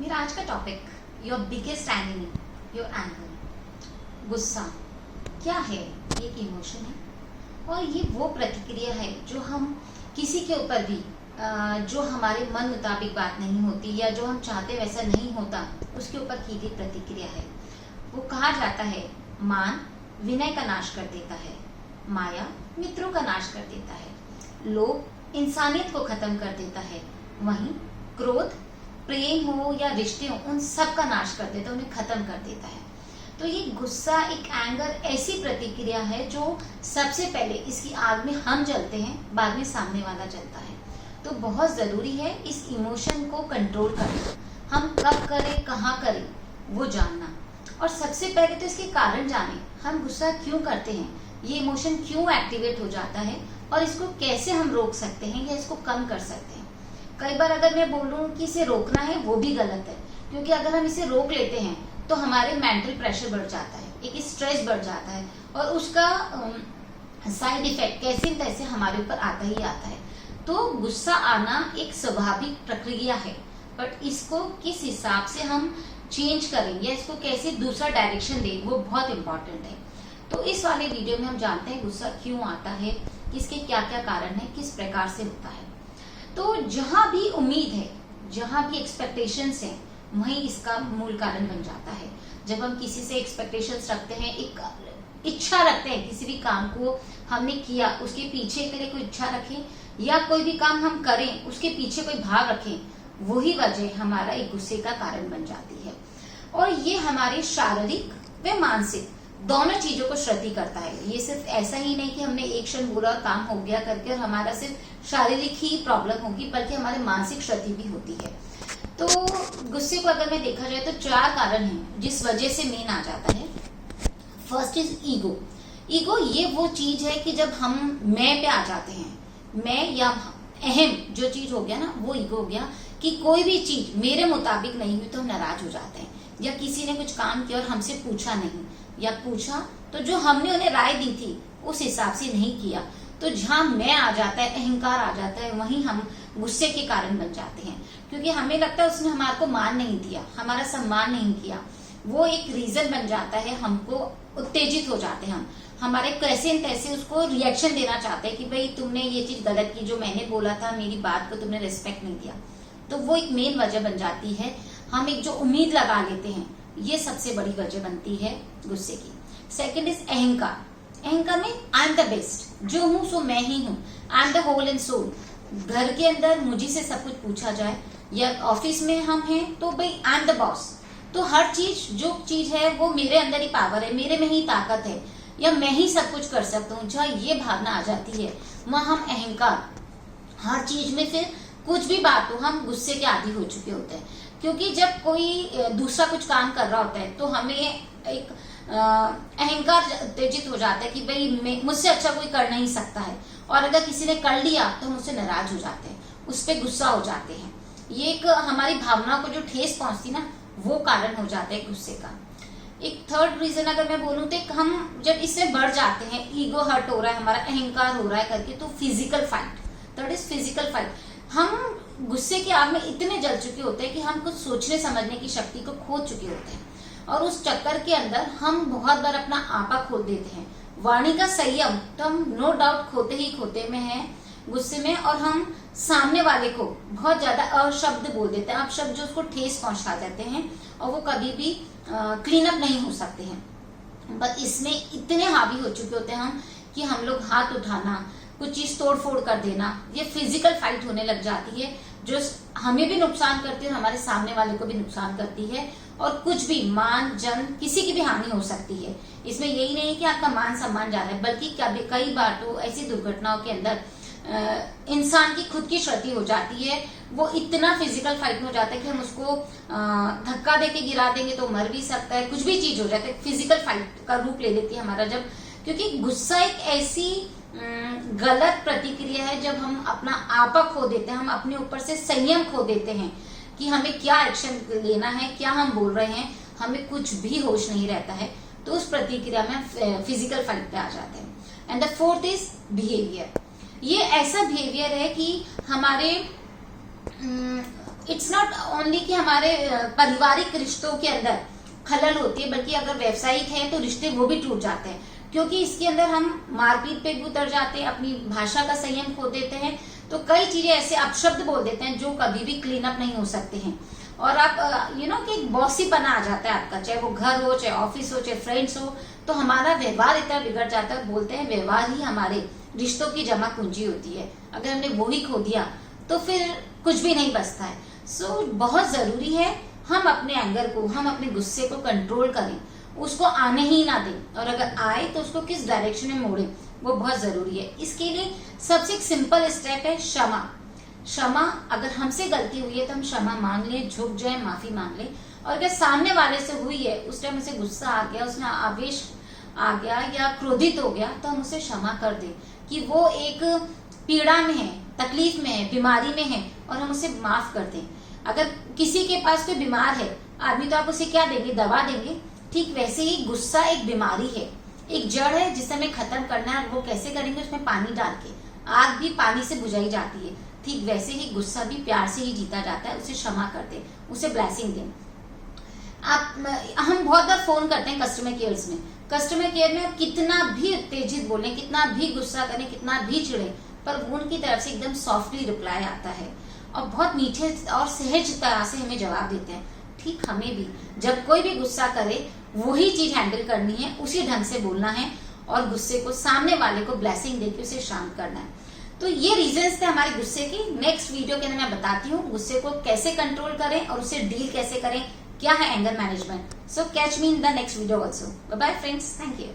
मेरा आज का topic your biggest enemy your anger. गुस्सा क्या है? ये एक इमोशन है और ये वो प्रतिक्रिया है जो हम किसी के ऊपर भी जो हमारे मन मुताबिक बात नहीं होती या जो हम चाहते वैसा नहीं होता उसके ऊपर की गई प्रतिक्रिया है। वो कहा जाता है मान विनय का नाश कर देता है, माया मित्रों का नाश कर देता है, लोभ इंसानियत को खत्म कर देता है, वहीं क्रोध प्रेम हो या रिश्ते हो उन सब का नाश कर देता है, उन्हें खत्म कर देता है। तो ये गुस्सा एक एंगर ऐसी प्रतिक्रिया है जो सबसे पहले इसकी आग में हम जलते हैं, बाद में सामने वाला जलता है। तो बहुत जरूरी है इस इमोशन को कंट्रोल करना, हम कब करें कहाँ करें वो जानना, और सबसे पहले तो इसके कारण जाने, हम गुस्सा क्यों करते हैं, ये इमोशन क्यों एक्टिवेट हो जाता है और इसको कैसे हम रोक सकते हैं या इसको कम कर सकते हैं। कई बार अगर मैं बोलूं कि इसे रोकना है वो भी गलत है, क्योंकि अगर हम इसे रोक लेते हैं तो हमारे मेंटल प्रेशर बढ़ जाता है, एक स्ट्रेस बढ़ जाता है और उसका साइड इफेक्ट कैसे न तैसे हमारे ऊपर आता ही आता है। तो गुस्सा आना एक स्वाभाविक प्रक्रिया है, बट इसको किस हिसाब से हम चेंज करें या इसको कैसे दूसरा डायरेक्शन दें वो बहुत इंपॉर्टेंट है। तो इस वाले वीडियो में हम जानते हैं गुस्सा क्यों आता है, इसके क्या क्या कारण है, किस प्रकार से होता है। तो जहां भी उम्मीद है, जहां भी एक्सपेक्टेशंस हैं, वहीं इसका मूल कारण बन जाता है। जब हम किसी से एक्सपेक्टेशंस रखते हैं, एक इच्छा रखते हैं, किसी भी काम को हमने किया उसके पीछे के लिए कोई इच्छा रखें या कोई भी काम हम करें उसके पीछे कोई भाव रखें, वही वजह हमारा एक गुस्से का कारण बन जाती है। और ये हमारे शारीरिक व मानसिक दोनों चीजों को क्षति करता है। ये सिर्फ ऐसा ही नहीं कि हमने एक क्षण बोला और काम हो गया करके और हमारा सिर्फ शारीरिक ही प्रॉब्लम होगी, बल्कि हमारे मानसिक क्षति भी होती है। तो गुस्से को अगर मैं देखा जाए तो 4 कारण हैं जिस वजह से मेन आ जाता है। First is ego. ईगो ये वो चीज है कि जब हम मैं पे आ जाते हैं, मैं या अहम जो चीज हो गया ना वो ईगो हो गया, कि कोई भी चीज मेरे मुताबिक नहीं हुई तो हम नाराज हो जाते हैं, या किसी ने कुछ काम किया और हमसे पूछा नहीं, या पूछा तो जो हमने उन्हें राय दी थी उस हिसाब से नहीं किया, तो जहां मैं आ जाता है, अहंकार आ जाता है, वहीं हम गुस्से के कारण बन जाते हैं। क्योंकि हमें लगता है उसने हमारे को मान नहीं दिया, हमारा सम्मान नहीं किया, वो एक रीजन बन जाता है, हमको उत्तेजित हो जाते हैं, हम हमारे कैसे न तैसे उसको रिएक्शन देना चाहते हैं कि भाई तुमने ये चीज गलत की, जो मैंने बोला था मेरी बात को तुमने रिस्पेक्ट नहीं दिया। तो वो एक मेन वजह बन जाती है। हम एक जो उम्मीद लगा लेते हैं, ये सबसे बड़ी वजह बनती है गुस्से की। सेकंड इज अहंकार। अहंकार में आई एम द बेस्ट, जो हूं सो मैं ही हूं, I am the whole and sole. घर के अंदर मुझे से सब कुछ पूछा जाए या ऑफिस में हम हैं तो भाई आई एम द बॉस, तो हर चीज जो चीज है वो मेरे अंदर ही पावर है, मेरे में ही ताकत है, या मैं ही सब कुछ कर सकता हूँ। जहाँ ये भावना आ जाती है वहां हम अहंकार, हर चीज में फिर कुछ भी बात हो हम गुस्से के आदी हो चुके होते हैं। क्योंकि जब कोई दूसरा कुछ काम कर रहा होता है तो हमें एक अहंकार उत्तेजित हो जाता है कि भाई मुझसे अच्छा कोई कर नहीं सकता है, और अगर किसी ने कर लिया तो हम उससे नाराज हो जाते हैं, उस पर गुस्सा हो जाते हैं। ये एक हमारी भावनाओं को जो ठेस पहुंचती ना वो कारण हो जाता है गुस्से का। एक थर्ड रीजन अगर मैं बोलूं तो हम जब इससे बढ़ जाते हैं, ईगो हर्ट हो रहा है, हमारा अहंकार हो रहा है करके, तो physical fight, third is physical fight. हम गुस्से की आग में इतने जल चुके होते हैं कि हम कुछ सोचने समझने की शक्ति को खो चुके होते हैं, और उस चक्कर के अंदर हम बहुत बार अपना आपा खो देते हैं। वाणी का संयम तो हम नो डाउट खोते ही खोते में है गुस्से में, और हम सामने वाले को बहुत ज्यादा अशब्द बोल देते हैं, अपशब्द जो उसको ठेस पहुंचा देते हैं, और वो कभी भी क्लीन अप नहीं हो सकते हैं। बस इसमें इतने हावी हो चुके होते हैं हम कि हम लोग हाथ उठाना, कुछ चीज तोड़ फोड़ कर देना, ये फिजिकल फाइट होने लग जाती है जो हमें भी नुकसान करती है और हमारे सामने वाले को भी नुकसान करती है, और कुछ भी मान जन किसी की भी हानि हो सकती है। इसमें यही नहीं कि आपका मान सम्मान जा रहा है, बल्कि कई बार तो ऐसी दुर्घटनाओं के अंदर इंसान की खुद की क्षति हो जाती है। वो इतना फिजिकल फाइट में हो जाता है कि हम उसको धक्का देके गिरा देंगे तो मर भी सकता है, कुछ भी चीज हो जाता है, फिजिकल फाइट का रूप ले लेती है हमारा जब। क्योंकि गुस्सा एक ऐसी गलत प्रतिक्रिया है जब हम अपना आपा खो देते हैं, हम अपने ऊपर से संयम खो देते हैं कि हमें क्या एक्शन लेना है, क्या हम बोल रहे हैं, हमें कुछ भी होश नहीं रहता है, तो उस प्रतिक्रिया में फिजिकल फाइट पे आ जाते हैं। And the fourth is behaviour. ये ऐसा बिहेवियर है कि हमारे इट्स नॉट ओनली कि हमारे पारिवारिक रिश्तों के अंदर खलल होती है, बल्कि अगर व्यवसायिक है तो रिश्ते वो भी टूट जाते हैं, क्योंकि इसके अंदर हम मारपीट पे भी उतर जाते हैं, अपनी भाषा का संयम खो देते हैं, तो कई चीजें ऐसे अपशब्द बोल देते हैं जो कभी भी क्लीन अप नहीं हो सकते हैं। और आप यू नो कि एक बॉसीपना आ जाता है आपका, चाहे वो घर हो, चाहे ऑफिस हो, चाहे फ्रेंड्स हो, तो हमारा व्यवहार इतना बिगड़ जाता है। बोलते हैं व्यवहार ही हमारे रिश्तों की जमा पूंजी होती है, अगर हमने वो ही खो दिया तो फिर कुछ भी नहीं बचता है। सो बहुत जरूरी है हम अपने एंगर को, हम अपने गुस्से को कंट्रोल करें, उसको आने ही ना दें, और अगर आए तो उसको किस डायरेक्शन में मोड़ें, वो बहुत जरूरी है। इसके लिए सबसे एक सिंपल स्टेप है क्षमा। क्षमा, अगर हमसे गलती हुई है तो हम क्षमा मांग लें, झुक जाए, माफी मांग लें। और अगर सामने वाले से हुई है, उस टाइम उसे गुस्सा आ गया, उसमें आवेश आ गया या क्रोधित हो गया, तो हम उसे क्षमा कर दें कि वो एक पीड़ा में है, तकलीफ में है, बीमारी में है, और हम उसे माफ कर दें। अगर किसी के पास कोई बीमार है आदमी, तो आप उसे क्या देंगे? दवा देंगे। ठीक वैसे ही गुस्सा एक बीमारी है, एक जड़ है जिसे हमें खत्म करना है। वो कैसे करेंगे? उसमें पानी डाल के। आग भी पानी से बुझाई जाती है, ठीक वैसे ही गुस्सा भी प्यार से ही जीता जाता है। उसे क्षमा कर दे, उसे ब्लेसिंग दें। हम बहुत बार फोन करते हैं कस्टमर केयर में। कस्टमर केयर में आप कितना भी उत्तेजित बोले, कितना भी गुस्सा करें, कितना भी चिढ़े, पर उनकी तरफ से एकदम सॉफ्टली रिप्लाई आता है और बहुत मीठे और सहज तरह से हमें जवाब देते हैं। ठीक हमें भी जब कोई भी गुस्सा करे वही चीज हैंडल करनी है, उसी ढंग से बोलना है, और गुस्से को, सामने वाले को ब्लेसिंग देकर उसे शांत करना है। तो ये रीजंस थे हमारे गुस्से की। नेक्स्ट वीडियो के अंदर मैं बताती हूँ गुस्से को कैसे कंट्रोल करें और उसे डील कैसे करें, क्या है anger management. So catch me in the next video also. Bye bye friends, thank you.